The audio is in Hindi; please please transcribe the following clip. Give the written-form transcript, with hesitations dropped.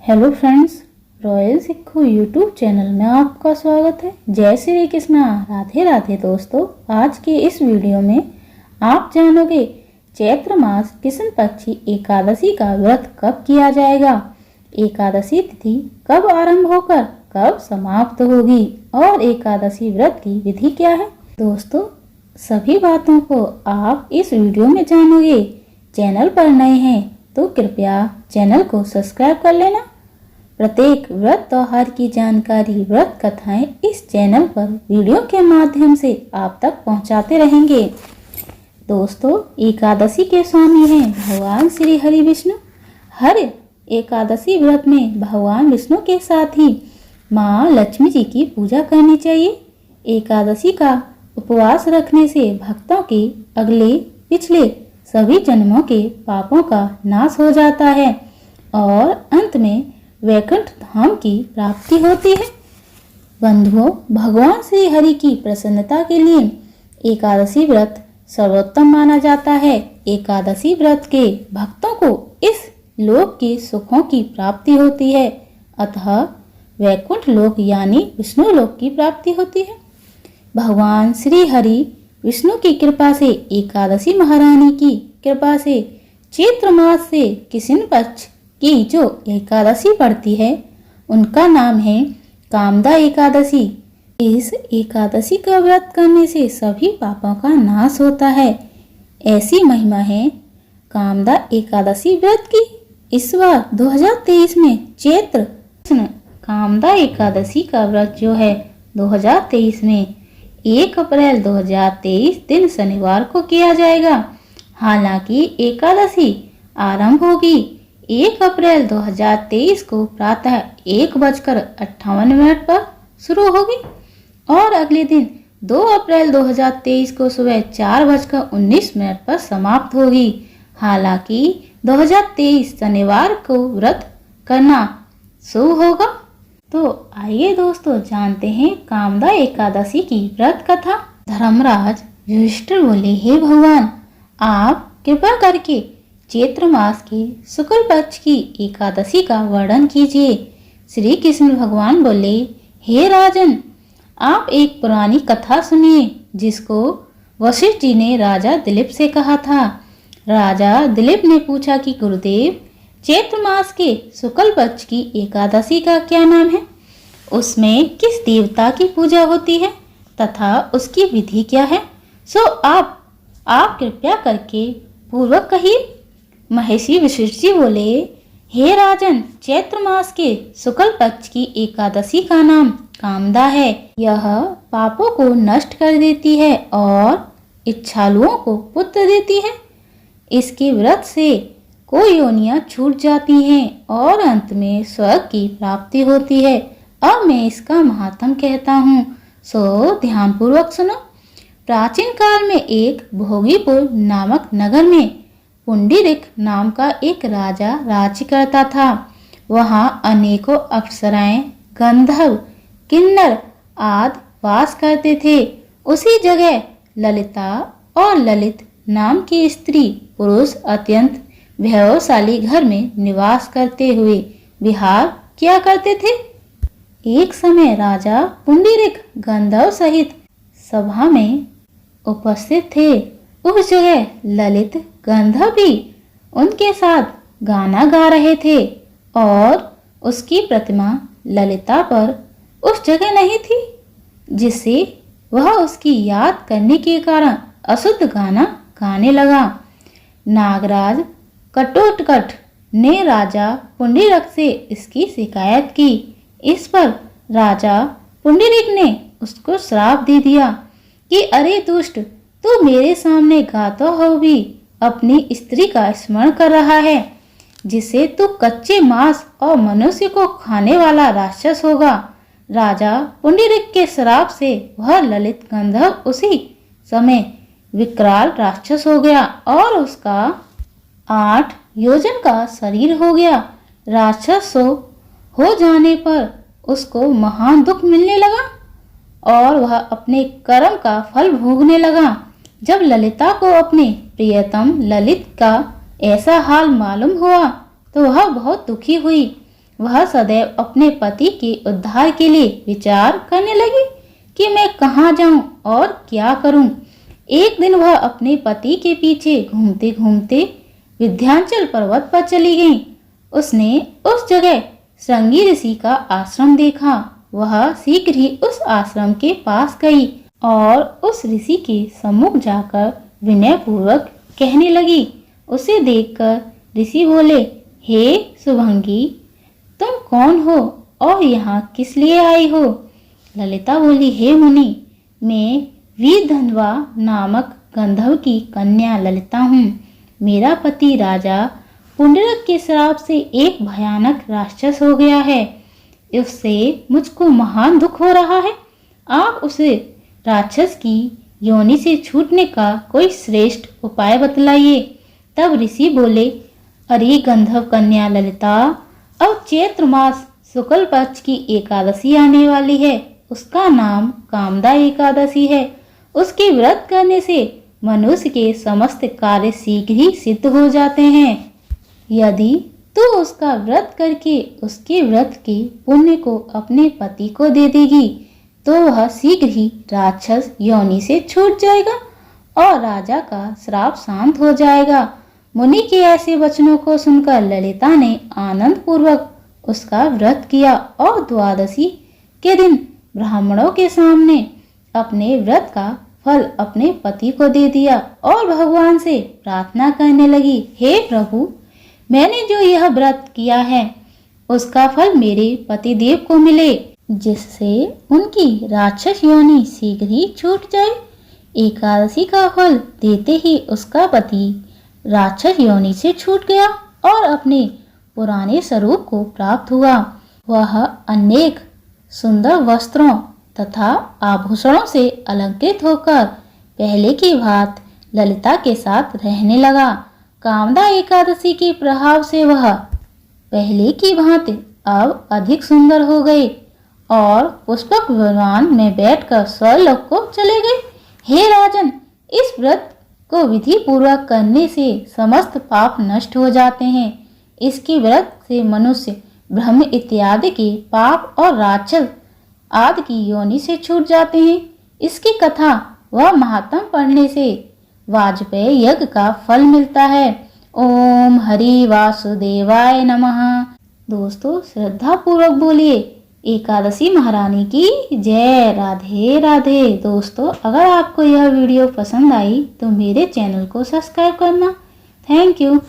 Hello friends, royal Sikkhu YouTube channel में आपका स्वागत है। जय श्री कृष्णा, राधे राधे। दोस्तों, आज के इस वीडियो में आप जानोगे चैत्र मास कृष्ण पक्षी एकादशी का व्रत कब किया जाएगा, एकादशी तिथि कब आरंभ होकर कब समाप्त होगी और एकादशी व्रत की विधि क्या है। दोस्तों, सभी बातों को आप इस वीडियो में जानोगे। चैनल पर नए हैं तो कृपया चैनल को सब्सक्राइब कर लेना। प्रत्येक व्रत त्योहार की जानकारी, व्रत कथाएं इस चैनल पर वीडियो के माध्यम से आप तक पहुंचाते रहेंगे। दोस्तों, एकादशी के स्वामी हैं भगवान श्री हरि विष्णु। हर एकादशी व्रत में भगवान विष्णु के साथ ही माँ लक्ष्मी जी की पूजा करनी चाहिए। एकादशी का उपवास रखने से भक्तों के अगले पिछले सभी जन्मों के पापों का नाश हो जाता है और अंत में वैकुंठ धाम की प्राप्ति होती है। बंधुओं, भगवान श्री हरि की प्रसन्नता के लिए एकादशी व्रत सर्वोत्तम माना जाता है। एकादशी व्रत के भक्तों को इस लोक के सुखों की प्राप्ति होती है, अतः वैकुंठ लोक यानी विष्णु लोक की प्राप्ति होती है। भगवान श्री हरि विष्णु की कृपा से, एकादशी महारानी की कृपा से चैत्र मास से कृष्ण पक्ष की जो एकादशी पड़ती है उनका नाम है कामदा एकादशी। इस एकादशी का व्रत करने से सभी पापों का नाश होता है। ऐसी महिमा है कामदा एकादशी व्रत की। इस बार 2023 में चैत्र कामदा एकादशी का व्रत जो है 2023 में 1 अप्रैल 2023 दिन शनिवार को किया जाएगा। हालांकि एकादशी आरंभ होगी 1 अप्रैल 2023 को प्रातः 1:58 पर शुरू होगी और अगले दिन 2 अप्रैल 2023 को सुबह 4:19 पर समाप्त होगी। हालांकि 2023 शनिवार को व्रत करना शुभ होगा। तो आइए दोस्तों, जानते हैं कामदा एकादशी की व्रत कथा। धर्मराज युधिष्ठिर बोले, हे भगवान, आप कृपा करके चैत्र मास के शुक्ल पक्ष की एकादशी का वर्णन कीजिए। श्री कृष्ण भगवान बोले, हे राजन, आप एक पुरानी कथा सुनिए जिसको वशिष्ठ जी ने राजा दिलीप से कहा था। राजा दिलीप ने पूछा कि गुरुदेव, चैत्र मास के शुक्ल पक्ष की एकादशी का क्या नाम है, उसमें किस देवता की पूजा होती है तथा उसकी विधि क्या है, सो आप कृपया करके पूर्वक कहिए। महर्षि वशिष्ठ जी बोले, हे राजन, चैत्र मास के शुक्ल पक्ष की एकादशी का नाम कामदा है। यह पापों को नष्ट कर देती है और इच्छालुओं को पुत्र देती है। इसके व्रत से कोई योनियां छूट जाती हैं और अंत में स्वर्ग की प्राप्ति होती है। अब मैं इसका महात्म कहता हूँ, सो ध्यानपूर्वक सुनो। प्राचीन काल में एक भोगीपुर नामक नगर में पुंडरीक नाम का एक राजा राज्य करता था। वहाँ अनेकों अप्सराएं, गंधर्व, किन्नर आदि वास करते थे। उसी जगह ललिता और ललित नाम की स्त्री पुरुष अत्यंत वैभवशाली घर में निवास करते हुए विहार किया करते थे। एक समय राजा पुंडरीक गंधर्व सहित सभा में उपस्थित थे। उस जगह ललित गंधर्व भी उनके साथ गाना गा रहे थे और उसकी प्रतिमा ललिता पर उस जगह नहीं थी, जिससे वह उसकी याद करने के कारण अशुद्ध गाना गाने लगा। नागराज कटोत्कच ने राजा पुंडरीक से इसकी शिकायत की। इस पर राजा पुंडरीक ने उसको श्राप दे दिया कि अरे दुष्ट, तू मेरे सामने गाता हो भी अपनी स्त्री का स्मरण कर रहा है, जिससे तू कच्चे मांस और मनुष्य को खाने वाला राक्षस होगा। राजा पुंडरीक के श्राप से वह ललित गंधर्व उसी समय विकराल राक्षस हो गया और उसका 8 योजन का शरीर हो गया। राक्षस हो जाने पर उसको महान दुख मिलने लगा और वह अपने कर्म का फल भोगने लगा। जब ललिता को अपने प्रियतम ललित का ऐसा हाल मालूम हुआ तो वह बहुत दुखी हुई वह सदैव अपने पति के उद्धार के लिए विचार करने लगी कि मैं कहाँ जाऊं और क्या करूं। एक दिन वह अपने पति के पीछे घूमते घूमते विंध्याचल पर्वत पर चली गई। उसने उस जगह श्रृंगी ऋषि का आश्रम देखा। वह शीघ्र ही उस आश्रम के पास गई और उस ऋषि के सम्मुख जाकर विनय पूर्वक कहने लगी। उसे देखकर ऋषि बोले, हे शुभंगी, तुम कौन हो और यहाँ किस लिए आई हो? ललिता बोली, हे मुनि, मैं वीरधन्वा नामक गंधर्व की कन्या ललिता हूँ। मेरा पति राजा पुंडरक के श्राप से एक भयानक राक्षस हो गया है। उससे मुझको महान दुख हो रहा है। आप उसे राक्षस की योनि से छूटने का कोई श्रेष्ठ उपाय बतलाइए। तब ऋषि बोले, अरे गंधर्व कन्या ललिता, अब चैत्र मास शुक्ल पक्ष की एकादशी आने वाली है। उसका नाम कामदा एकादशी है। उसके व्रत करने से मनुष्य के समस्त कार्य शीघ्र ही सिद्ध हो जाते हैं। यदि तू उसका व्रत करके उसके व्रत के पुण्य को अपने पति को दे देगी तो वह शीघ्र ही राक्षस योनि से छूट जाएगा और राजा का श्राप शांत हो जाएगा। मुनि के ऐसे वचनों को सुनकर ललिता ने आनंद पूर्वक उसका व्रत किया और द्वादशी के दिन ब्राह्मणों के सामने अपने व्रत का फल अपने पति को दे दिया और भगवान से प्रार्थना करने लगी, हे प्रभु, मैंने जो यह व्रत किया है उसका फल मेरे पतिदेव को मिले, जिससे उनकी राक्षस योनि शीघ्र ही छूट जाए। एकादशी का फल देते ही उसका पति राक्षस योनि से छूट गया और अपने पुराने स्वरूप को प्राप्त हुआ। वह अनेक सुंदर वस्त्रों तथा आभूषणों से अलंकृत होकर पहले की भांति ललिता के साथ रहने लगा। कामदा एकादशी के प्रभाव से वह पहले की भांति अब अधिक सुंदर हो गए और पुष्पक विमान में बैठकर स्वर्गलोक को चले गए। हे राजन, इस व्रत को विधि पूर्वक करने से समस्त पाप नष्ट हो जाते हैं। इसके व्रत से मनुष्य ब्रह्म इत्यादि के पाप और राक्षस आदि की योनि से छूट जाते हैं। इसकी कथा व महात्म पढ़ने से वाजपेयी यज्ञ का फल मिलता है। ओम हरि वासुदेवाय नमः। दोस्तों, श्रद्धा पूर्वक बोलिए एकादशी महारानी की जय। राधे राधे। दोस्तों, अगर आपको यह वीडियो पसंद आई तो मेरे चैनल को सब्सक्राइब करना। Thank you.